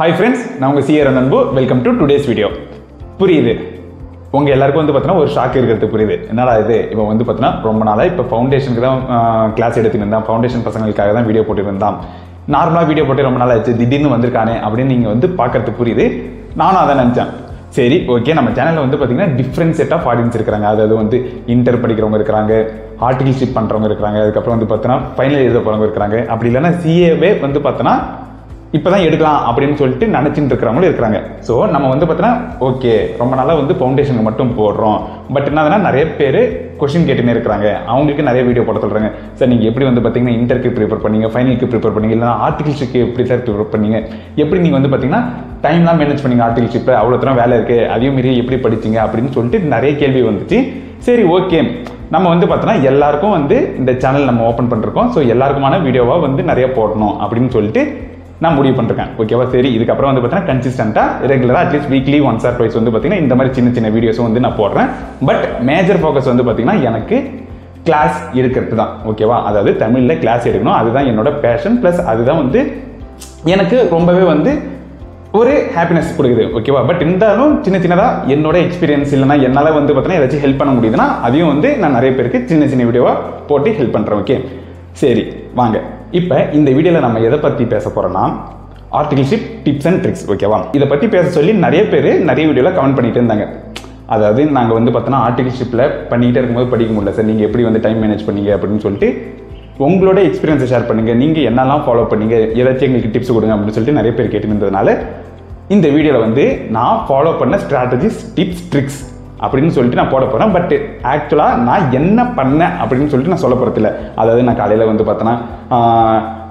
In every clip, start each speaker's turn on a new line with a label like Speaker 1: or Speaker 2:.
Speaker 1: Hi friends, நான் உங்க CR அன்பு. Welcome to today's video. புரியுது உங்க எல்லாருக்கும் பார்த்தீங்கன்னா ஒரு ஷாக் இருக்கிறது புரியுது. என்னடா இது இப்போ பார்த்தீங்கன்னா ரொம்ப நாளா இப்போ ஃபவுண்டேஷனுக்கு தான் கிளாஸ் எடுத்துட்டு இருந்தான், ஃபவுண்டேஷன் பசங்களுக்காக தான் வீடியோ போட்டுட்டு இருந்தான். நார்மலாக வீடியோ போட்டு ரொம்ப நாள் ஆச்சு, திடீர்னு வந்திருக்கானே அப்படின்னு நீங்கள் பார்க்கறதுக்கு புரியுது. நானும் அதை நினச்சேன். சரி ஓகே, நம்ம சேனலில் பார்த்தீங்கன்னா டிஃப்ரெண்ட் செட் ஆஃப் ஆடியன்ஸ் இருக்கிறாங்க. அதாவது இன்டர் படிக்கிறவங்க இருக்கிறாங்க, ஆர்டிகல்ஷிப் பண்ணுறவங்க இருக்கிறாங்க, அதுக்கப்புறம் பார்த்தீங்கன்னா ஃபைனல் எழுத போகிறவங்க இருக்கிறாங்க, அப்படி இல்லைன்னா சிஏவே பார்த்தீங்கன்னா இப்போ தான் எடுக்கலாம் அப்படின்னு சொல்லிட்டு நினச்சிட்டு இருக்கிறவங்களும் இருக்கிறாங்க. ஸோ நம்ம பார்த்தீங்கன்னா ஓகே ரொம்ப நாளாக ஃபவுண்டேஷனுக்கு மட்டும் போடுறோம். பட் என்னதுன்னா நிறைய பேர் கொஸ்டின் கேட்டுன்னு இருக்கிறாங்க. அவங்களுக்கு நிறைய வீடியோ போட சொல்கிறாங்க. சார் நீங்கள் எப்படி பார்த்தீங்கன்னா இன்டருக்கு ப்ரிப்பேர் பண்ணீங்க, ஃபைனலுக்கு ப்ரிப்பேர் பண்ணீங்க, இல்லைனா ஆர்டிகல்ஷிப்க்கு எப்படி சார் ப்ரிப்பேர் பண்ணீங்க, எப்படி நீங்கள் பார்த்தீங்கன்னா டைம்லாம் மேனேஜ் பண்ணீங்க, ஆர்டிகல்ஷிப்பில் அவ்வளோ தூரம் வேலை இருக்குது, அதையும் மீறி எப்படி படிச்சிங்க அப்படின்னு சொல்லிட்டு நிறைய கேள்வி வந்துச்சு. சரி ஓகே, நம்ம பார்த்தோன்னா எல்லாருக்கும் இந்த சேனல் நம்ம ஓப்பன் பண்ணிருக்கோம். ஸோ எல்லாருக்குமான வீடியோவாக நிறைய போடணும் அப்படின்னு சொல்லிட்டு நான் முடிவு பண்ணிருக்கேன். ஓகேவா, சரி இதுக்கப்புறம் பார்த்தீங்கன்னா கன்சிஸ்டண்டாக ரெகுலராக at least weekly once R twice பார்த்தீங்கன்னா இந்த மாதிரி சின்ன சின்ன வீடியோஸும் நான் போடுறேன். பட் மேஜர் ஃபோக்கஸ் பார்த்தீங்கன்னா எனக்கு கிளாஸ் எடுக்கிறது தான். ஓகேவா, அதாவது தமிழில் கிளாஸ் எடுக்கணும், அதுதான் என்னோட பேஷன். ப்ளஸ் அதுதான் எனக்கு ரொம்பவே ஒரு ஹாப்பினஸ் கொடுக்குது. ஓகேவா, பட் இருந்தாலும் சின்ன சின்னதாக என்னோட எக்ஸ்பீரியன்ஸ் இல்லைனா என்னால் பார்த்தீங்கன்னா ஏதாச்சும் ஹெல்ப் பண்ண முடியுதுன்னா அதையும் நான் நிறைய பேருக்கு சின்ன சின்ன வீடியோவாக போட்டு ஹெல்ப் பண்ணுறேன். ஓகே சரி வாங்க, இப்போ இந்த வீடியோவில் நம்ம எதை பற்றி பேச போகிறோம்னா ஆர்டிகல்ஷிப் டிப்ஸ் அண்ட் ட்ரிக்ஸ். ஓகேவா, இதை பற்றி பேச சொல்லி நிறைய பேர் நிறைய வீடியோவில் கமெண்ட் பண்ணிட்டு இருந்தாங்க. அதாவது நாங்கள் பார்த்தோன்னா ஆர்டிகல்ஷிப்பில் பண்ணிகிட்டே இருக்கும்போது படிக்க முடியல சார், நீங்கள் எப்படி டைம் மேனேஜ் பண்ணீங்க அப்படின்னு சொல்லிட்டு உங்களோட எக்ஸ்பீரியன்ஸை ஷேர் பண்ணுங்கள், நீங்கள் என்னெல்லாம் ஃபாலோ பண்ணீங்க, ஏதாச்சும் எங்களுக்கு டிப்ஸ் கொடுங்க அப்படின்னு சொல்லிட்டு நிறைய பேர் கேட்டுருந்ததுனால இந்த வீடியோவில் நான் ஃபாலோ பண்ண ஸ்ட்ராட்டஜிஸ், டிப்ஸ், ட்ரிக்ஸ் அப்படின்னு சொல்லிட்டு நான் போட போகிறேன். பட் ஆக்சுவலாக நான் என்ன பண்ணேன் அப்படின்னு சொல்லிட்டு நான் சொல்ல போகிறதில்ல. அதாவது நான் காலையில் பார்த்தோன்னா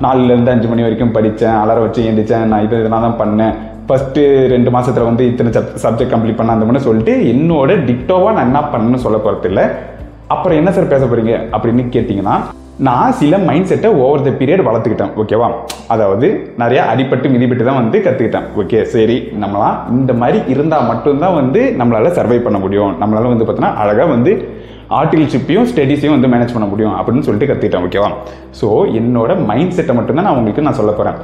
Speaker 1: 4லேருந்து 5 மணி வரைக்கும் படித்தேன், அலாரம் வச்சு எழுந்திரிச்சேன், நான் இதெல்லாம் தான் பண்ணேன், ஃபஸ்ட்டு 2 மாதத்தில் இத்தனை சப்ஜெக்ட் கம்ப்ளீட் பண்ண அந்த மாதிரி சொல்லிட்டு என்னோட டிக்டோவாக நான் என்ன பண்ணணும்னு சொல்ல போகிறதில்ல. அப்புறம் என்ன சார் பேச போகிறீங்க அப்படின்னு கேட்டிங்கன்னா, நான் சில மைண்ட் செட்டை ஓவர் த பீரியட் வளர்த்துக்கிட்டேன். ஓகேவா, அதாவது நிறையா அடிப்பட்டு மிதிப்பட்டு தான் கற்றுக்கிட்டேன். ஓகே சரி, நம்மளாம் இந்த மாதிரி இருந்தால் மட்டும்தான் நம்மளால் சர்வை பண்ண முடியும், நம்மளால் பார்த்தோன்னா அழகாக ஆர்டிகல்ஷிப்பையும் ஸ்டடீஸையும் மேனேஜ் பண்ண முடியும் அப்படின்னு சொல்லிட்டு கற்றுக்கிட்டேன். ஓகேவா, ஸோ என்னோட மைண்ட் செட்டை மட்டும்தான் நான் உங்களுக்கு சொல்ல போகிறேன்.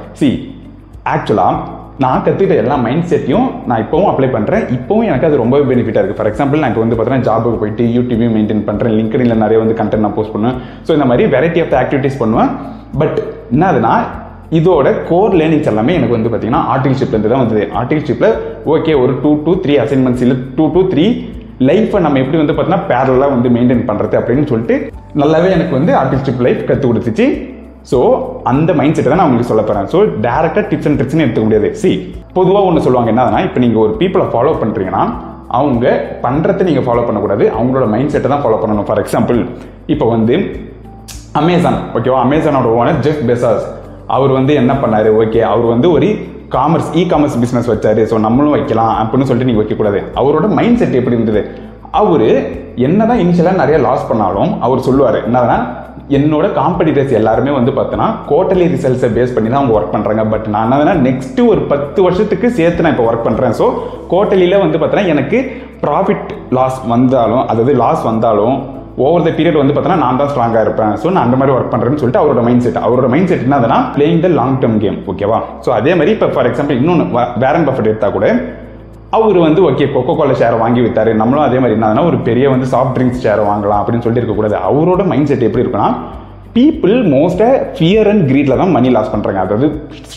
Speaker 1: ஆக்சுவலாக நான் கற்றுக்கிட்ட எல்லா மைண்ட் செட்டையும் நான் இப்போவும் அப்ளை பண்ணுறேன். இப்போவும் எனக்கு அது ரொம்பவே பெனிஃபிட்டாக இருக்குது. ஃபார் எக்ஸாம்பிள் நான் இப்போ பார்த்தீங்கன்னா ஜாபுக்கு போயிட்டு யூடியூபையும் மெயின்டைன் பண்ணுறேன், லிங்க்டின்ல நிறைய கண்டென்ட் நான் போஸ்ட் பண்ணுவேன். ஸோ இந்த மாதிரி வெரைட்டி ஆஃப் ஆக்டிவிட்டீஸ் பண்ணுவேன். பட் என்னதுன்னா இதோட கோர் லேர்னிங்ஸ் எல்லாமே எனக்கு பார்த்தீங்கன்னா ஆர்டிகல்ஷிப்லேருந்து தான் வந்தது. ஆர்டிகல்ஷிப்பில் ஓகே ஒரு 2 to 3 அசைன்மெண்ட்ஸ் இல்லை 2 to 3 லைஃப்பை நம்ம எப்படி பார்த்தீங்கன்னா பேரலாக மெயின்டைன் பண்ணுறது அப்படின்னு சொல்லிட்டு நல்லாவே எனக்கு ஆர்டிகல்ஷிப் லைஃப் கற்றுக் கொடுத்துச்சு. ஸோ அந்த மைண்ட் செட்டை தான் நான் உங்களுக்கு சொல்ல போகிறேன். ஸோ டேரெக்டாக டிப்ஸ் அண்ட் ட்ரிக்ஸ்னு எடுத்துக்க முடியாது. பொதுவாக ஒன்று சொல்லுவாங்க என்னதுன்னா, இப்போ நீங்கள் ஒரு பீப்புளை ஃபாலோ பண்ணுறீங்கன்னா அவங்க பண்ணுறதை நீங்கள் ஃபாலோ பண்ணக்கூடாது, அவங்களோட மைண்ட் செட்டை தான் ஃபாலோ பண்ணணும். ஃபார் எக்ஸாம்பிள் இப்போ அமேசான், ஓகேவா, அமேசானோட ஓனர் ஜெஃப் பெசாஸ், அவர் என்ன பண்ணார், ஓகே அவர் ஒரு இ-காமர்ஸ் பிஸ்னஸ் வச்சாரு, ஸோ நம்மளும் வைக்கலாம் அப்படின்னு சொல்லிட்டு நீங்கள் வைக்கக்கூடாது. அவரோட மைண்ட் செட் எப்படி இருந்தது, அவர் என்னதான் இனிஷியலாக நிறைய லாஸ் பண்ணாலும் அவர் சொல்லுவார் என்னன்னா, என்னோட காம்படிட்டர்ஸ் எல்லாருமே பார்த்தோன்னா குவார்டர்லி ரிசல்ட்ஸை பேஸ் பண்ணி தான் அவங்க ஒர்க் பண்ணுறாங்க. பட் நான் என்னதுன்னா நெக்ஸ்ட் ஒரு 10 வருஷத்துக்கு சேர்த்து நான் இப்போ ஒர்க் பண்ணுறேன். ஸோ குவார்டர்லியில் பார்த்தோன்னா எனக்கு ப்ராஃபிட் லாஸ் வந்தாலும், அதாவது லாஸ் வந்தாலும் ஓவர் த பீரியட் பார்த்தோன்னா நான் தான் ஸ்ட்ராங்காக இருப்பேன். ஸோ நான் அந்த மாதிரி ஒர்க் பண்ணுறேன்னு சொல்லிட்டு அவரோட மைண்ட் செட் என்னதுன்னா playing the long term game. ஓகேவா, ஸோ அதே மாதிரி இப்போ ஃபார் எக்ஸாம்பிள் இன்னொன்று வாரன் பஃபெட் எடுத்தால் கூட அவர் ஓகே கொக்கோ கோலா ஷேரை வாங்கி வித்தாரு, நம்மளும் அதே மாதிரி என்னதுன்னா ஒரு பெரிய சாஃப்ட் ட்ரிங்க்ஸ் ஷேரை வாங்கலாம் அப்படின்னு சொல்லிட்டு இருக்கக்கூடாது. அவரோட மைண்ட் செட் எப்படி இருக்குன்னா, பீப்புள் மோஸ்ட்டாக ஃபியர் அண்ட் கிரீடில் தான் மணி லாஸ் பண்ணுறாங்க. அதாவது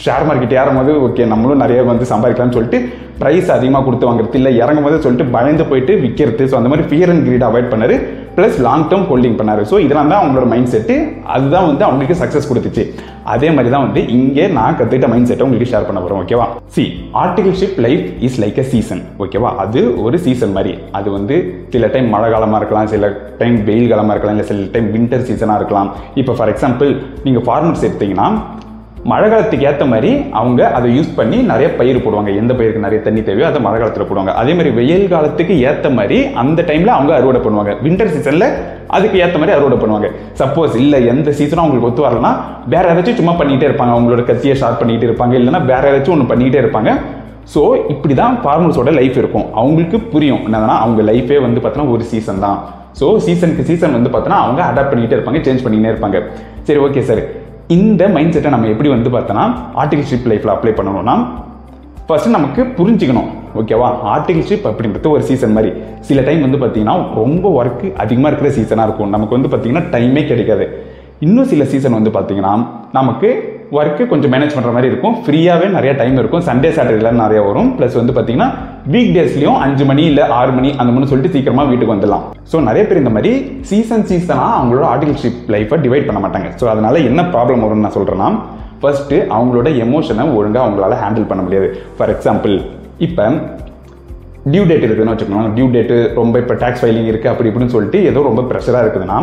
Speaker 1: ஷேர் மார்க்கெட் ஏறும்போது ஓகே நம்மளும் நிறைய சம்பாதிக்கலாம்னு சொல்லிட்டு ப்ரைஸ் அதிகமாக கொடுத்து வாங்குறது, இல்லை இறங்கும் போது சொல்லிட்டு பயந்து போயிட்டு விற்கிறது. ஸோ அந்த மாதிரி ஃபியர் அண்ட் கிரீட் அவாய்ட் பண்ணாரு, ப்ளஸ் லாங் டேர்ம் ஹோல்டிங் பண்ணார். ஸோ இதெல்லாம் தான் அவங்களோட மைண்ட் செட்டு, அதுதான் அவங்களுக்கு சக்ஸஸ் கொடுத்துச்சு. அதே மாதிரி தான் இங்கே நான் கற்றுக்கிட்ட மைண்ட் செட்டை உங்களுக்கு ஷேர் பண்ண போகிறோம். ஓகேவா, articleship life is like a season. ஓகேவா, அது ஒரு சீசன் மாதிரி. அது சில டைம் மழை காலமாக இருக்கலாம், சில டைம் வெயில் காலமாக இருக்கலாம், இல்லை சில டைம் வின்டர் சீசனாக இருக்கலாம். இப்போ ஃபார் எக்ஸாம்பிள் நீங்கள் ஃபார்மர்ஸ் எடுத்தீங்கன்னா மழை காலத்துக்கு ஏற்ற மாதிரி அவங்க அதை யூஸ் பண்ணி நிறைய பயிர் போடுவாங்க. எந்த பயிருக்கு நிறைய தண்ணி தேவையோ அதை மழை காலத்தில் போடுவாங்க. அதே மாதிரி வெயில் காலத்துக்கு ஏற்ற மாதிரி அந்த டைமில் அவங்க அறுவடை பண்ணுவாங்க. வின்டர் சீசனில் அதுக்கு ஏற்ற மாதிரி அறுவடை பண்ணுவாங்க. சப்போஸ் இல்லை எந்த சீசனும் அவங்களுக்கு ஒத்து வரலன்னா வேற ஏதாச்சும் சும்மா பண்ணிகிட்டே இருப்பாங்க, அவங்களோட கத்தியை ஷார்ப் பண்ணிகிட்டே இருப்பாங்க, இல்லைன்னா வேற ஏதாச்சும் ஒன்று பண்ணிகிட்டே இருப்பாங்க. ஸோ இப்படி தான் ஃபார்மர்ஸோட லைஃப் இருக்கும். அவங்களுக்கு புரியும் என்னதுன்னா அவங்க லைஃபே பார்த்தோன்னா ஒரு சீசன் தான். ஸோ சீசனுக்கு சீசன் பார்த்தோன்னா அவங்க அடாப்ட் பண்ணிகிட்டே இருப்பாங்க, சேஞ்ச் பண்ணிக்கிட்டே இருப்பாங்க. சரி ஓகே சார், இந்த மைண்ட் செட்டை நம்ம எப்படி பார்த்தோன்னா ஆர்டிகல்ஷிப் லைஃப்பில் அப்ளை பண்ணணும்னா ஃபர்ஸ்ட் நமக்கு புரிஞ்சுக்கணும் ஓகேவா. ஆர்டிகல்ஷிப் அப்படின்றது ஒரு சீசன் மாதிரி. சில டைம் வந்து பார்த்தீங்கன்னா ரொம்ப ஒர்க்கு அதிகமாக இருக்கிற சீசனாக இருக்கும், நமக்கு வந்து பார்த்தீங்கன்னா டைமே கிடைக்காது. இன்னும் சில சீசன் வந்து பார்த்தீங்கன்னா நமக்கு ஒர்க்கு கொஞ்சம் மேனேஜ் பண்ணுற மாதிரி இருக்கும், ஃப்ரீயாகவே நிறைய டைம் இருக்கும், சண்டே சாட்டர்டேலாம் நிறைய வரும். ப்ளஸ் வந்து பார்த்தீங்கன்னா வீக் டேஸ்லையும் 5 மணி இல்லை 6 மணி அந்த மாதிரி சொல்லிட்டு சீக்கிரமாக வீட்டுக்கு வந்துடலாம். ஸோ நிறைய பேர் இந்த மாதிரி சீசனாக அவங்களோட ஆர்டிகல்ஷிப் லைஃப்பை டிவைட் பண்ண மாட்டாங்க. ஸோ அதனால் என்ன ப்ராப்ளம் வரும்னு நான் சொல்கிறேன்னா, ஃபர்ஸ்ட்டு அவங்களோட எமோஷனை ஒழுங்காக அவங்களால ஹேண்டில் பண்ண முடியாது. ஃபார் எக்ஸாம்பிள் இப்போ டியூ டேட் இருக்குதுன்னு வச்சுக்கோங்க, டியூ டேட்டு ரொம்ப இப்போ டேக்ஸ் ஃபைலிங் இருக்குது அப்படி இப்படின்னு சொல்லிட்டு ஏதோ ரொம்ப ப்ரெஷராக இருக்குதுன்னா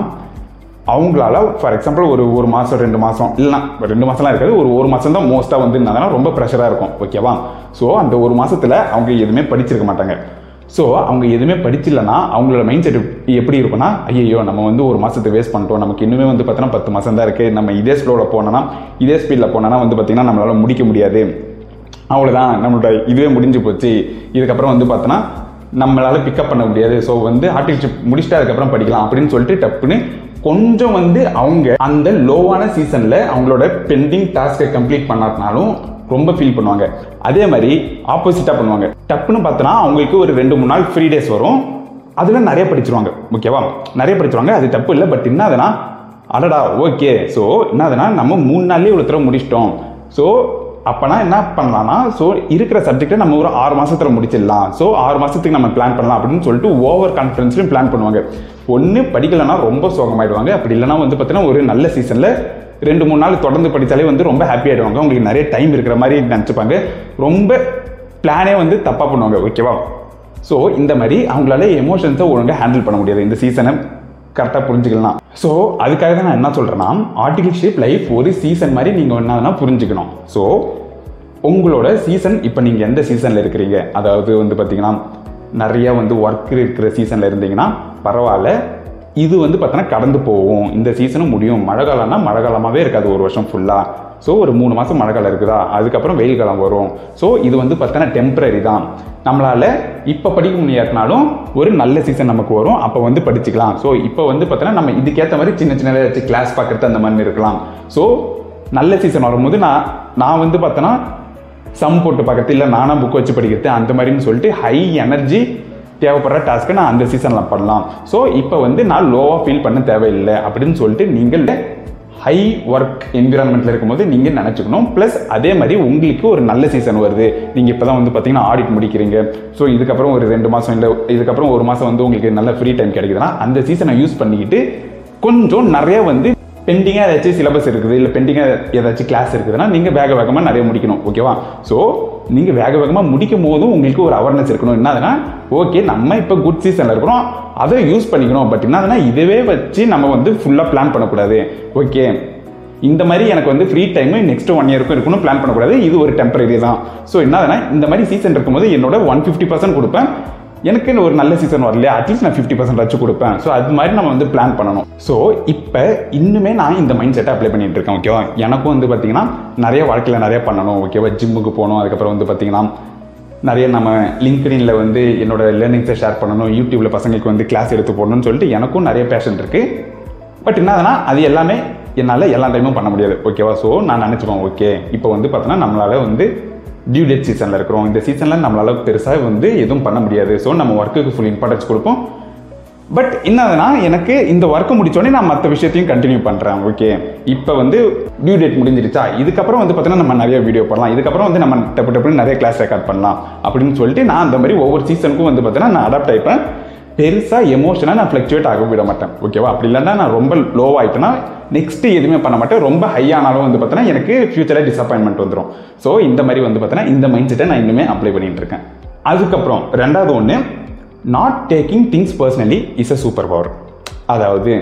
Speaker 1: அவங்களால ஃபார் எக்ஸாம்பிள் ஒரு மாதம் 2 மாதம் இல்லைனா 2 மாதம்லாம் இருக்காது, ஒரு மாதம் தான் மோஸ்ட்டாக வந்து இருந்தாங்கன்னா ரொம்ப ப்ரெஷராக இருக்கும் ஓகேவா. ஸோ அந்த ஒரு மாதத்தில் அவங்க எதுவுமே படிச்சிருக்க மாட்டாங்க. ஸோ அவங்க எதுவுமே படிச்சிடலன்னா அவங்களோட மைண்ட் செட் எப்படி இருக்குன்னா, ஐயோ நம்ம வந்து ஒரு மாதத்தை வேஸ்ட் பண்ணிட்டோம், நமக்கு இன்னுமே வந்து பார்த்தீங்கன்னா 10 மாதம் தான் இருக்குது, நம்ம இதே ஸ்லோவில் போனோன்னா இதே ஸ்பீடில் போனோன்னா வந்து பார்த்திங்கன்னா நம்மளால் முடிக்க முடியாது, அவ்வளோதான் நம்மளோட இதுவே முடிஞ்சு போச்சு, இதுக்கப்புறம் வந்து பார்த்தோன்னா நம்மளால் பிக்கப் பண்ண முடியாது, ஸோ வந்து ஆர்டிகல்ஷிப் முடிச்சுட்டு அதுக்கப்புறம் படிக்கலாம் அப்படின்னு சொல்லிட்டு டப்புன்னு கொஞ்சம் வந்து அவங்க அந்த லோவான சீசனில் அவங்களோட பெண்டிங் டாஸ்க்கை கம்ப்ளீட் பண்ணாட்டினாலும் ரொம்ப ஃபீல் பண்ணுவாங்க. அதே மாதிரி ஆப்போசிட்டாக பண்ணுவாங்க. டப்புன்னு பார்த்தோன்னா அவங்களுக்கு ஒரு 2-3 நாள் ஃப்ரீ டேஸ் வரும், அதில் நிறைய படிச்சிருவாங்க ஓகேவா, நிறைய படிச்சிருவாங்க, அது தப்பு இல்லை. பட் என்னதுன்னா அடடா ஓகே, ஸோ என்னதுன்னா நம்ம 3 நாள்லேயே இவ்வளோ தடவை முடிச்சிட்டோம், ஸோ அப்போனா என்ன பண்ணலாம்னா, ஸோ இருக்கிற சப்ஜெக்டை நம்ம ஒரு 6 மாதத்தில் முடிச்சிடலாம், ஸோ 6 மாதத்துக்கு நம்ம பிளான் பண்ணலாம் அப்படின்னு சொல்லிட்டு ஓவர் கான்ஃபிடன்ஸ்லையும் பிளான் பண்ணுவாங்க. ஒன்று படிக்கலைன்னா ரொம்ப சோகமாயிடுவாங்க, அப்படி இல்லைனா வந்து பார்த்தீங்கன்னா ஒரு நல்ல சீசனில் 2-3 நாள் தொடர்ந்து படித்தாலே வந்து ரொம்ப ஹாப்பி ஆகிடுவாங்க, உங்களுக்கு நிறைய டைம் இருக்கிற மாதிரி நினச்சிப்பாங்க, ரொம்ப பிளானே வந்து தப்பாக பண்ணுவாங்க ஓகேவா. ஸோ இந்த மாதிரி அவங்களால எமோஷன்ஸை ஒழுங்காக ஹேண்டில் பண்ண முடியாது இந்த சீசனை கரெக்டாக புரிஞ்சுக்கலாம். ஸோ அதுக்காக தான் நான் என்ன சொல்கிறேன்னா, ஆர்டிகல்ஷிப் லைஃப் ஒரு சீசன் மாதிரி நீங்கள் என்னதுன்னா புரிஞ்சுக்கணும். ஸோ உங்களோட சீசன் இப்போ நீங்கள் எந்த சீசனில் இருக்கிறீங்க, அதாவது வந்து பார்த்தீங்கன்னா நிறைய வந்து ஒர்க் இருக்கிற சீசனில் இருந்தீங்கன்னா பரவாயில்ல, இது வந்து பார்த்தோன்னா கடந்து போகும், இந்த சீசனும் முடியும். மழை காலம்னா மழை காலமாகவே இருக்காது ஒரு வருஷம் ஃபுல்லாக, ஸோ ஒரு 3 மாதம் மழை காலம் இருக்குதா, அதுக்கப்புறம் வெயில் காலம் வரும். ஸோ இது வந்து பார்த்தோன்னா டெம்பரரி தான், நம்மளால் இப்போ படிக்க முடியாட்டினாலும் ஒரு நல்ல சீசன் நமக்கு வரும், அப்போ வந்து படிச்சுக்கலாம். ஸோ இப்போ வந்து பார்த்தோன்னா நம்ம இதுக்கேற்ற மாதிரி சின்ன சின்ன வச்சு கிளாஸ் பார்க்குறது அந்த மாதிரி இருக்கலாம். ஸோ நல்ல சீசன் வரும்போது நான் வந்து பார்த்தோன்னா சம் போட்டு பார்க்கறது இல்லை நானாக புக் வச்சு படிக்கிறது அந்த மாதிரின்னு சொல்லிட்டு ஹை எனர்ஜி தேவைப்படுற டாஸ்க்கை நான் அந்த சீசனில் பண்ணலாம். ஸோ இப்போ வந்து நான் லோவாக ஃபீல் பண்ண தேவையில்லை அப்படின்னு சொல்லிட்டு நீங்கள் ஹை ஒர்க் என்விரான்மெண்ட்டில் இருக்கும்போது நீங்கள் நினச்சிக்கணும். ப்ளஸ் அதே மாதிரி உங்களுக்கு ஒரு நல்ல சீசன் வருது, நீங்கள் இப்போ தான் வந்து பார்த்தீங்கன்னா ஆடிட் முடிக்கிறீங்க, ஸோ இதுக்கப்புறம் ஒரு 2 மாதம் இல்லை இதுக்கப்புறம் 1 மாதம் வந்து உங்களுக்கு நல்ல ஃப்ரீ டைம் கிடைக்குதுன்னா அந்த சீசனை யூஸ் பண்ணிக்கிட்டு கொஞ்சம் நிறைய வந்து பெண்டிங்காக ஏதாச்சும் சிலபஸ் இருக்குது இல்லை பெண்டிங்காக ஏதாச்சும் கிளாஸ் இருக்குதுன்னா நீங்கள் வேகமாக நிறைய முடிக்கணும் ஓகேவா. ஸோ நீங்கள் வேகமாக முடிக்கும் போதும் உங்களுக்கு ஒரு அவேர்னஸ் இருக்கணும், என்னதுன்னா ஓகே நம்ம இப்போ குட் சீசனில் இருக்கிறோம் அதை யூஸ் பண்ணிக்கணும். பட் என்னதுன்னா இதுவே வச்சு நம்ம வந்து ஃபுல்லாக பிளான் பண்ணக்கூடாது ஓகே, இந்த மாதிரி எனக்கு வந்து ஃப்ரீ டைமு நெக்ஸ்ட் 1 இயருக்கும் இருக்கணும் பிளான் பண்ணக்கூடாது, இது ஒரு டெம்பரரி தான். ஸோ என்னதுன்னா இந்த மாதிரி சீசன் இருக்கும்போது என்னோட 150% கொடுப்பேன், எனக்கு ஒரு நல்ல சீசன் வரலையா அட்லீஸ்ட் நான் 50% வச்சு கொடுப்பேன். ஸோ அது மாதிரி நம்ம வந்து பிளான் பண்ணணும். ஸோ இப்போ இன்னுமே நான் இந்த மைண்ட் செட்டை அப்ளை பண்ணிட்டு இருக்கேன் ஓகேவா. எனக்கும் வந்து பார்த்தீங்கன்னா நிறைய வாழ்க்கையில் நிறைய பண்ணணும் ஓகேவா, ஜிம்முக்கு போகணும், அதுக்கப்புறம் வந்து பார்த்தீங்கன்னா நிறைய நம்ம லிங்க்டின்ல வந்து என்னோட லேர்னிங்ஸை ஷேர் பண்ணணும், யூடியூப்ல பசங்களுக்கு வந்து கிளாஸ் எடுத்து போடணும்னு சொல்லிட்டு எனக்கும் நிறைய பேஷன் இருக்குது. பட் என்னதுன்னா அது எல்லாமே என்னால் எல்லா டைமும் பண்ண முடியாது ஓகேவா. ஸோ நான் நினச்சிப்பேன் ஓகே இப்போ வந்து பார்த்தோன்னா நம்மளால் வந்து டியூ டேட் சீசனில் இருக்கிறோம், இந்த சீசனில் நம்மளால் பெருசாக வந்து எதுவும் பண்ண முடியாது, ஸோ நம்ம ஒர்க்குக்கு ஃபுல் இம்பார்ட்டன்ஸ் கொடுப்போம். பட் என்னதுன்னா எனக்கு இந்த ஒர்க்கு முடித்தோடனே நான் மற்ற விஷயத்தையும் கண்டினியூ பண்ணுறேன் ஓகே. இப்போ வந்து டியூ டேட் முடிஞ்சிருச்சா, இதுக்கப்புறம் வந்து பார்த்தீங்கன்னா நம்ம நிறைய வீடியோ பண்ணலாம், இதுக்கப்புறம் வந்து நம்ம டப்புன்னு நிறைய கிளாஸ் ரெக்கார்ட் பண்ணலாம் அப்படின்னு சொல்லிட்டு நான் அந்த மாதிரி ஒவ்வொரு சீசனுக்கும் வந்து பார்த்தீங்கன்னா நான் அடாப்ட் ஆகிப்பேன். பெருசாக எமோஷனாக நான் ஃப்ளக்சுவேட் ஆக விட மாட்டேன் ஓகேவா. அப்படி இல்லைன்னா நான் ரொம்ப லோவாகிட்டேன்னா நெக்ஸ்ட்டு எதுவுமே பண்ண மாட்டேன், ரொம்ப ஹை ஆனாலும் வந்து பார்த்தீங்கன்னா எனக்கு ஃபியூச்சரில் டிசப்பாயின்மெண்ட் வந்துடும். ஸோ இந்த மாதிரி வந்து பார்த்தீங்கன்னா இந்த மைண்ட் செட்டை நான் இன்னுமே அப்ளை பண்ணிட்டு இருக்கேன். அதுக்கப்புறம் ரெண்டாவது ஒன்று, not taking things personally is a super power. அதாவது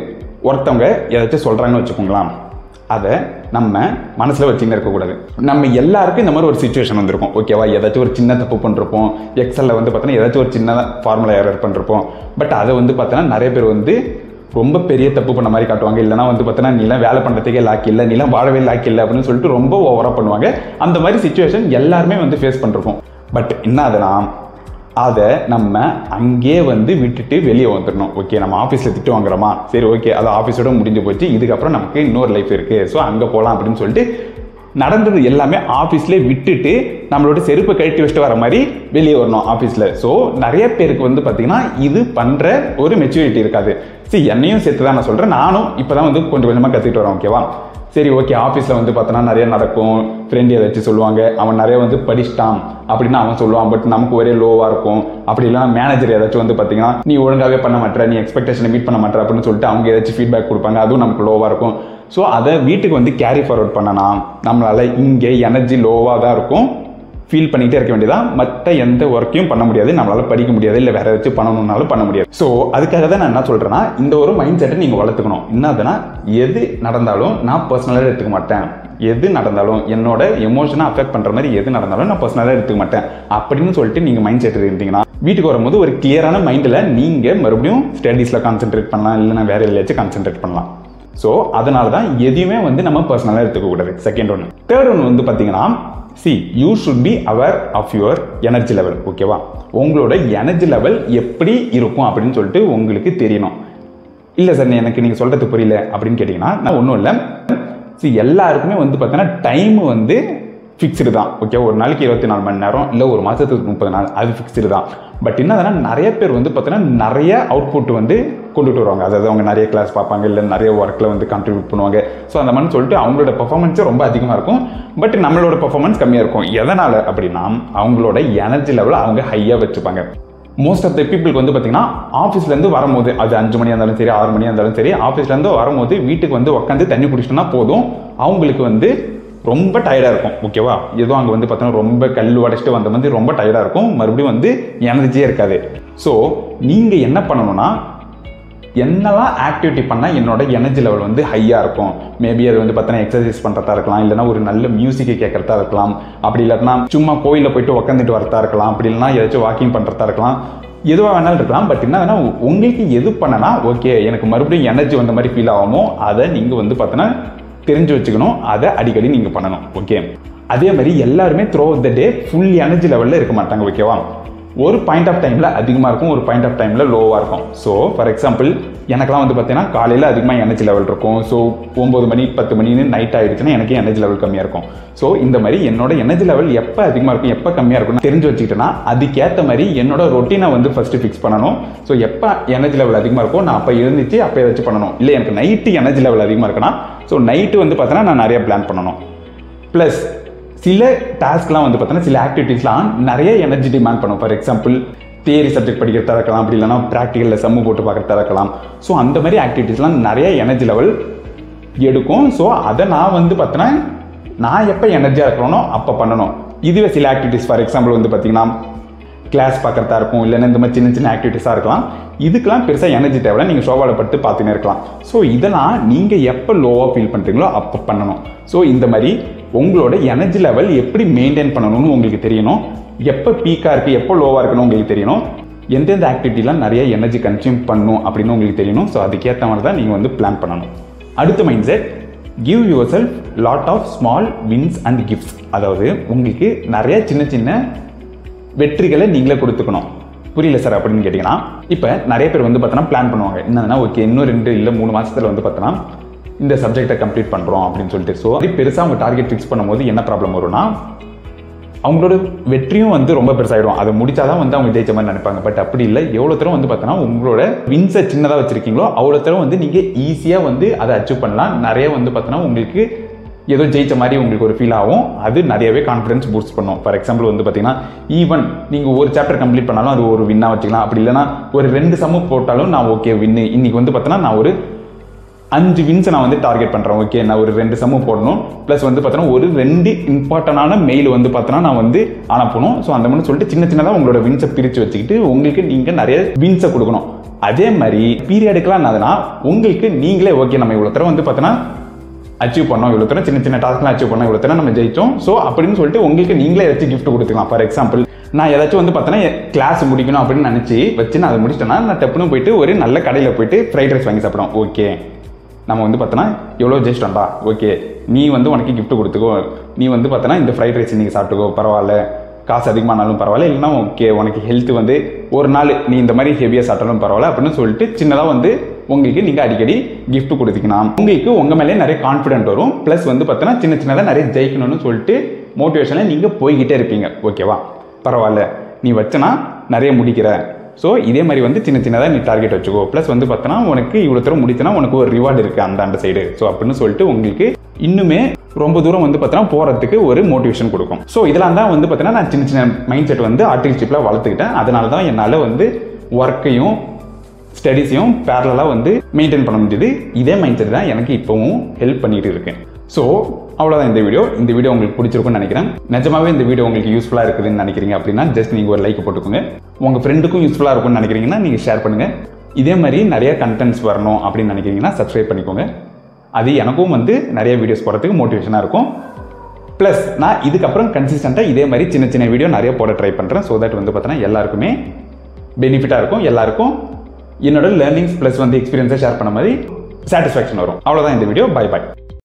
Speaker 1: ஒருத்தவங்க ஏதாச்சும் சொல்கிறாங்கன்னு வச்சுக்கோங்களேன், அதை நம்ம மனசில் வச்சுன்னு இருக்கக்கூடாது. நம்ம எல்லாருக்கும் இந்த மாதிரி ஒரு சிச்சுவேஷன் வந்திருக்கும் ஓகேவா, ஏதாச்சும் ஒரு சின்ன தப்பு பண்ணிருப்போம், எக்ஸலில் வந்து பார்த்தோன்னா ஏதாச்சும் ஒரு சின்ன ஃபார்முலா எரர் பண்ணிருப்போம். பட் அதை வந்து பார்த்தோன்னா நிறைய பேர் வந்து ரொம்ப பெரிய தப்பு பண்ண மாதிரி காட்டுவாங்க, இல்லைனா வந்து பார்த்தோன்னா நீலாம் வேலை பண்ணுறதுக்கே லாக்கி இல்லை, நீலாம் வாழவே லாக்கி இல்லை அப்படின்னு சொல்லிட்டு ரொம்ப ஓவராக பண்ணுவாங்க. அந்த மாதிரி சிச்சுவேஷன் எல்லாருமே வந்து ஃபேஸ் பண்ணிருப்போம். பட் என்ன அதெல்லாம் அதை நம்ம அங்கேயே வந்து விட்டுட்டு வெளியே வந்துடணும் ஓகே. நம்ம ஆஃபீஸில் திட்டு வாங்குறோமா, சரி ஓகே அது ஆஃபீஸோட முடிஞ்சு போச்சு, இதுக்கப்புறம் நமக்கு இன்னொரு லைஃப் இருக்குது, ஸோ அங்கே போகலாம் அப்படின்னு சொல்லிட்டு நடந்தது எல்லாமே ஆஃபீஸ்லேயே விட்டுட்டு நம்மளோட செருப்பை கழட்டி வச்சுட்டு வர மாதிரி வெளியே வரணும் ஆஃபீஸில். ஸோ நிறைய பேருக்கு வந்து பார்த்தீங்கன்னா இது பண்ணுற ஒரு மெச்சூரிட்டி இருக்காது. சரி, என்னையும் சேர்த்து தான் நான் சொல்கிறேன். நானும் இப்போ தான் வந்து கொஞ்சம் கொஞ்சமாக கற்றுக்கிட்டு வரேன். ஓகேவா? சரி, ஓகே, ஆஃபீஸில் வந்து பார்த்தோன்னா நிறைய நடக்கும். ஃப்ரெண்டு ஏதாச்சும் சொல்லுவாங்க, அவன் நிறைய வந்து படிச்சிட்டான் அப்படின்னு அவன் சொல்லுவான். பட் நமக்கு ஒரே லோவாக இருக்கும். அப்படி இல்லைனா மேனேஜர் ஏதாச்சும் வந்து பார்த்தீங்கன்னா நீ ஒழுங்காகவே பண்ண மாட்டேற, நீ எக்ஸ்பெக்டேஷனை மீட் பண்ண மாட்டேற அப்படின்னு சொல்லிட்டு அவங்க ஏதாச்சும் ஃபீட்பேக் கொடுப்பாங்க. அதுவும் நமக்கு லோவாக இருக்கும். ஸோ அதை வீட்டுக்கு வந்து கேரி ஃபார்வர்ட் பண்ணனா நம்மளால் இங்கே எனர்ஜி லோவாக தான் இருக்கும், ஃபீல் பண்ணிகிட்டே இருக்க வேண்டியதான். மற்ற எந்த ஒர்க்கையும் பண்ண முடியாது, நம்மளால் படிக்க முடியாது, இல்லை வேறு ஏதாச்சும் பண்ணணும்னாலும் பண்ண முடியாது. ஸோ அதுக்காக தான் நான் என்ன சொல்கிறேன்னா, இந்த ஒரு மைண்ட் செட்டை நீங்கள் வளர்த்துக்கணும். என்னதுன்னா, எது நடந்தாலும் நான் பர்சனலாக எடுத்துக்க மாட்டேன், எது நடந்தாலும் என்னோட எமோஷனை அஃபெக்ட் பண்ணுற மாதிரி எது நடந்தாலும் நான் பர்சனலாக எடுத்துக்க மாட்டேன் அப்படின்னு சொல்லிட்டு நீங்கள் மைண்ட் செட் இருந்தீங்கன்னா வீட்டுக்கு வரும்போது ஒரு கிளியரான மைண்டில் நீங்கள் மறுபடியும் ஸ்டடீஸில் கான்சென்ட்ரேட் பண்ணலாம், இல்லைனா வேறு எதுலையாச்சும் கான்சென்ட்ரேட் பண்ணலாம். ஸோ அதனால தான் எதையுமே வந்து நம்ம பர்சனலாக எடுத்துக்கக்கூடாது. செகண்ட் ஒன்று. தேர்ட் ஒன்று வந்து பார்த்தீங்கன்னா, you should be aware of your energy level. ஓகேவா? உங்களோட எனர்ஜி லெவல் எப்படி இருக்கும் அப்படின்னு சொல்லிட்டு உங்களுக்கு தெரியணும். இல்லை சார், எனக்கு நீங்கள் சொல்கிறது புரியல அப்படின்னு கேட்டிங்கன்னா, நான் ஒன்றும் இல்லை. எல்லாருக்குமே வந்து பார்த்தீங்கன்னா டைம் வந்து ஃபிக்ஸ்டு தான். ஓகே, ஒரு நாளைக்கு 24 மணி நேரம், இல்லை ஒரு மாதத்துக்கு 30 நாள், அது ஃபிக்ஸ்டு தான். பட் என்னதுன்னா, நிறைய பேர் வந்து பார்த்தீங்கன்னா நிறைய அவுட்புட் வந்து கொண்டுட்டு வருவாங்க. அதாவது அவங்க நிறைய கிளாஸ் பார்ப்பாங்க, இல்லை நிறைய ஒர்க்கில் வந்து கான்ட்ரிபியூட் பண்ணுவாங்க. ஸோ அந்த மாதிரி சொல்லிட்டு அவங்களோட பர்ஃபார்மன்ஸே ரொம்ப அதிகமாக இருக்கும், பட் நம்மளோட பர்ஃபார்மன்ஸ் கம்மியாக இருக்கும். எதனால் அப்படின்னா, அவங்களோட எனர்ஜி லெவலை அவங்க ஹையாக வச்சுப்பாங்க. மோஸ்ட் ஆஃப் த பீப்புளுக்கு வந்து பார்த்தீங்கன்னா ஆஃபீஸ்லேருந்து வரும்போது, அது 5 மணியாக இருந்தாலும் சரி, 6 மணியாக இருந்தாலும் சரி, ஆஃபீஸ்லேருந்து வரும்போது வீட்டுக்கு வந்து உட்காந்து தண்ணி குடிச்சிட்டோன்னா போதும், அவங்களுக்கு வந்து ரொம்ப டயர்டாக இருக்கும். ஓகேவா? ஏதோ அங்கே வந்து பார்த்தோன்னா ரொம்ப கல் உடைச்சிட்டு வந்த மாதிரி ரொம்ப டயர்டாக இருக்கும், மறுபடியும் வந்து எனர்ஜியே இருக்காது. ஸோ நீங்கள் என்ன பண்ணணும்னா, என்னெல்லாம் ஆக்டிவிட்டி பண்ணால் என்னோட எனர்ஜி லெவல் வந்து ஹையாக இருக்கும். மேபி அது வந்து பார்த்தோன்னா எக்ஸசைஸ் பண்ணுறதா இருக்கலாம், இல்லைனா ஒரு நல்ல மியூசிக்கை கேட்குறதா இருக்கலாம், அப்படி இல்லைன்னா சும்மா கோயிலில் போயிட்டு உட்காந்துட்டு வரதா இருக்கலாம், அப்படி இல்லைனா ஏதாச்சும் வாக்கிங் பண்ணுறதா இருக்கலாம், எதுவாக வேணாலும் இருக்கலாம். பட் என்னன்னா, உங்களுக்கு எது பண்ணனா ஓகே எனக்கு மறுபடியும் எனர்ஜி வந்த மாதிரி ஃபீல் ஆகுமோ அதை நீங்கள் வந்து பார்த்தோன்னா தெரிஞ்சு வச்சுக்கணும். அதை அடிக்கடி நீங்கள் பண்ணணும். ஓகே, அதே மாதிரி எல்லாருமே through out the day full energy லெவலில் இருக்க மாட்டாங்க. ஓகேவா? ஒரு பாயிண்ட் ஆஃப் டைமில் அதிகமாக இருக்கும், ஒரு பாயிண்ட் ஆஃப் டைமில் லோவாக இருக்கும். ஸோ ஃபார் எக்ஸாம்பிள் எனக்கெல்லாம் வந்து பார்த்தீங்கன்னா காலையில் அதிகமாக எனர்ஜி லெவல் இருக்கும். ஸோ 9 மணி 10 மணின்னு நைட் ஆகிடுச்சுன்னா எனக்கு எனர்ஜி லெவல் கம்மியாக இருக்கும். ஸோ இந்த மாதிரி என்னோட எனர்ஜி லெவல் எப்போ அதிகமாக இருக்கும் எப்போ கம்மியாக இருக்கும்னு தெரிஞ்சு வச்சுக்கிட்டேன்னா அதுக்கேற்ற மாதிரி என்னோட ரொட்டீனை வந்து ஃபஸ்ட்டு ஃபிக்ஸ் பண்ணணும். ஸோ எப்போ எனர்ஜி லெவல் அதிகமாக இருக்கும் நான் அப்போ எழுந்துச்சு அப்போ ஏதாச்சும் பண்ணணும். இல்லை எனக்கு நைட்டு எனர்ஜி லெவல் அதிகமாக இருக்குன்னா ஸோ நைட்டு வந்து பார்த்தோன்னா நான் நிறைய பிளான் பண்ணணும். ப்ளஸ் சில டாஸ்க்லாம் வந்து பார்த்தோன்னா சில ஆக்டிவிட்டீஸ்லாம் நிறைய எனர்ஜி டிமாண்ட் பண்ணும். ஃபார் எக்ஸாம்பிள் தியரி சப்ஜெக்ட் படிக்கிறதா இருக்கலாம், அப்படி இல்லைனா ப்ராக்டிக்கலில் சம்மு போட்டு பார்க்குறதா இருக்கலாம். ஸோ அந்த மாதிரி ஆக்டிவிட்டீஸ்லாம் நிறைய எனர்ஜி லெவல் எடுக்கும். ஸோ அதை நான் வந்து பார்த்தோன்னா நான் எப்போ எனர்ஜியாக இருக்கிறோனோ அப்போ பண்ணணும். இதுவே சில ஆக்டிவிட்டீஸ் ஃபார் எக்ஸாம்பிள் வந்து பார்த்தீங்கன்னா கிளாஸ் பார்க்குறதா இருக்கும், இல்லைன்னா இந்த மாதிரி சின்ன சின்ன ஆக்டிவிட்டீஸாக இருக்கலாம். இதுக்கெல்லாம் பெருசாக எனர்ஜி தேவையில்லை, நீங்கள் சோபாவில் படுத்து பார்த்துன்னே இருக்கலாம். ஸோ இதெல்லாம் நீங்கள் எப்போ லோவாக ஃபீல் பண்ணுறீங்களோ அப்போ பண்ணணும். ஸோ இந்த மாதிரி உங்களோட எனர்ஜி லெவல் எப்படி மெயின்டைன் பண்ணணும்னு உங்களுக்கு தெரியணும். எப்போ பீக்காக இருக்குது எப்போ லோவாக இருக்குன்னு உங்களுக்கு தெரியணும். எந்தெந்த ஆக்டிவிட்டிலாம் நிறைய எனர்ஜி கன்சியூம் பண்ணணும் அப்படின்னு உங்களுக்கு தெரியணும். ஸோ அதுக்கேற்ற மாதிரி தான் நீங்கள் வந்து பிளான் பண்ணணும். அடுத்த mindset, give yourself lot of small wins and gifts. அதாவது உங்களுக்கு நிறைய சின்ன சின்ன வெற்றிகளை நீங்களே கொடுத்துக்கணும். புரியல சார் அப்படின்னு கேட்டிங்கன்னா, இப்போ நிறைய பேர் வந்து பார்த்தோன்னா பிளான் பண்ணுவாங்க. என்னன்னா ஓகே இன்னும் 2 இல்லை 3 மாதத்தில் வந்து பார்த்தோன்னா இந்த சப்ஜெக்டை கம்ப்ளீட் பண்ணுறோம் அப்படின்னு சொல்லிட்டு. ஸோ அது பெருசாக அவங்க டார்கெட் ஃபிக்ஸ் பண்ணும்போது என்ன ப்ராப்ளம் வரும்னா, அவங்களோட வெற்றியும் வந்து ரொம்ப பெருசாகிடும். அதை முடிச்சாதான் வந்து அவங்க ஜெயிச்ச மாதிரி நினைப்பாங்க. பட் அப்படி இல்லை, எவ்வளோ தூரம் வந்து பார்த்தோன்னா உங்களோட வின்ஸை சின்னதாக வச்சுருக்கீங்களோ அவ்வளோ தூரம் வந்து நீங்கள் ஈஸியாக வந்து அதை அச்சீவ் பண்ணலாம். நிறைய வந்து பார்த்தோன்னா உங்களுக்கு ஏதோ ஜெயிச்ச மாதிரி உங்களுக்கு ஒரு ஃபீல் ஆகும். அது நிறையவே கான்ஃபிடன்ஸ் பூஸ்ட் பண்ணும். ஃபார் எக்ஸாம்பிள் வந்து பார்த்தீங்கன்னா ஈவன் நீங்கள் ஒரு சாப்டர் கம்ப்ளீட் பண்ணாலும் அது ஒரு வின்னாக வச்சுக்கலாம். அப்படி இல்லைனா ஒரு 2 சம்மு போட்டாலும் நான் ஓகே வின்னு, இன்றைக்கி வந்து பார்த்தோன்னா நான் ஒரு 5 வின்ஸை நான் வந்து டார்கெட் பண்ணுறேன். ஓகே நான் ஒரு 2 சம்மு போடணும், ப்ளஸ் வந்து பார்த்தோன்னா ஒரு 2 இம்பார்ட்டண்டான மெயில் வந்து பார்த்தோன்னா நான் வந்து அனுப்பணும். ஸோ அந்த மாதிரி சொல்லிட்டு சின்ன சின்னதாக உங்களோட வின்ஸை பிரித்து வச்சுக்கிட்டு உங்களுக்கு நீங்கள் நிறைய வின்ஸை கொடுக்கணும். அதே மாதிரி பீரியடுக்கெலாம் என்னதுன்னா உங்களுக்கு நீங்களே ஓகே நம்ம இவ்வளோ தரம் வந்து பார்த்தோன்னா அச்சீவ் பண்ணோம், இவ்வளோ தரம் சின்ன சின்ன டாஸ்க்லாம் அச்சீவ் பண்ணோம், இவ்வளோ தரம் நம்ம ஜெயிச்சோம். ஸோ அப்படின்னு சொல்லிட்டு உங்களுக்கு நீங்களே ஏதாச்சும் கிஃப்ட் கொடுத்துக்கலாம். ஃபார் எக்ஸாம்பிள் நான் ஏதாச்சும் வந்து பார்த்தோன்னா கிளாஸ் முடிக்கணும் அப்படின்னு நினச்சி வச்சு நான் அதை முடிச்சிட்டேன்னா நான் டப்புன்னு போயிட்டு ஒரு நல்ல கடையில் போயிட்டு ஃப்ரைட் ரைஸ் வாங்கி சாப்பிடுவோம். ஓகே நம்ம வந்து பார்த்தோன்னா எவ்வளோ ஜெயிச்சிட்டோம்டா, ஓகே நீ வந்து உனக்கு கிஃப்ட் கொடுத்துக்கோ, நீ வந்து பார்த்தோன்னா இந்த ஃப்ரைட் ரைஸ் நீங்கள் சாப்பிட்டுக்கோ, பரவாயில்ல காசு அதிகமானாலும் பரவாயில்ல, இல்லைனா ஓகே உனக்கு ஹெல்த் வந்து ஒரு நாள் நீ இந்த மாதிரி ஹெவியாக சாப்பிட்டாலும் பரவாயில்ல அப்படின்னு சொல்லிட்டு சின்னதாக வந்து உங்களுக்கு நீங்கள் அடிக்கடி கிஃப்ட் கொடுத்தீங்கன்னா உங்களுக்கு உங்கள் மேலே நிறைய கான்ஃபிடென்ட் வரும். ப்ளஸ் வந்து பார்த்தீங்கன்னா சின்ன சின்னதாக நிறைய ஜெயிக்கணும்னு சொல்லிட்டு மோட்டிவேஷனில் நீங்கள் போய்கிட்டே இருப்பீங்க. ஓகேவா, பரவாயில்ல நீ வச்சனா நிறைய முடிக்கிற, ஸோ இதே மாதிரி வந்து சின்ன சின்னதாக நீ டார்கெட் வச்சுக்கோ. ப்ளஸ் வந்து பார்த்தோன்னா உனக்கு இவ்வளோ தூரம் முடிச்சுனா உனக்கு ஒரு ரிவார்டு இருக்குது அந்த சைடு. ஸோ அப்படின்னு சொல்லிட்டு உங்களுக்கு இன்னுமே ரொம்ப தூரம் வந்து பார்த்தோன்னா போகிறதுக்கு ஒரு மோட்டிவேஷன் கொடுக்கும். ஸோ இதெல்லாம் தான் வந்து பார்த்தீங்கன்னா நான் சின்ன சின்ன மைண்ட் செட் வந்து ஆர்டிஃபிஷியலாக வளர்த்துக்கிட்டேன். அதனால தான் என்னால் வந்து ஒர்க்கையும் ஸ்டடீஸையும் பேரலாக வந்து மெயின்டைன் பண்ண முடியுது. இதே மைண்ட் செட் தான் எனக்கு இப்போவும் ஹெல்ப் பண்ணிட்டு இருக்கேன். ஸோ அவ்வளோதான் இந்த வீடியோ உங்களுக்கு பிடிச்சிருக்கும்னு நினைக்கிறேன். நிஜமாவே இந்த வீடியோ உங்களுக்கு யூஸ்ஃபுல்லாக இருக்குதுன்னு நினைக்கிறீங்க அப்படின்னா ஜஸ்ட் நீங்கள் ஒரு லைக் போட்டுக்கோங்க. உங்கள் ஃப்ரெண்டுக்கும் யூஸ்ஃபுல்லாக இருக்கும்னு நினைக்கிறீங்கன்னா நீங்கள் ஷேர் பண்ணுங்கள். இதே மாதிரி நிறைய கண்டென்ட்ஸ் வரணும் அப்படின்னு நினைக்கிறீங்கன்னா சப்ஸ்கிரைப் பண்ணிக்கோங்க. அது எனக்கும் வந்து நிறைய வீடியோஸ் போடுறதுக்கு மோட்டிவேஷனாக இருக்கும். ப்ளஸ் நான் இதுக்கப்புறம் கன்சிஸ்டண்ட்டாக இதே மாதிரி சின்ன சின்ன வீடியோ நிறைய போட ட்ரை பண்ணுறேன். ஸோ தட் வந்து பார்த்தீங்கன்னா எல்லாருக்குமே பெனிஃபிட்டாக இருக்கும். எல்லாருக்கும் என்னோட லேர்னிங்ஸ் ப்ளஸ் வந்து எக்ஸ்பீரியன்ஸை ஷேர் பண்ண மாதிரி சாட்டிஸ்ஃபேக்ஷன் வரும். அவ்வளோதான் இந்த வீடியோ. Bye bye.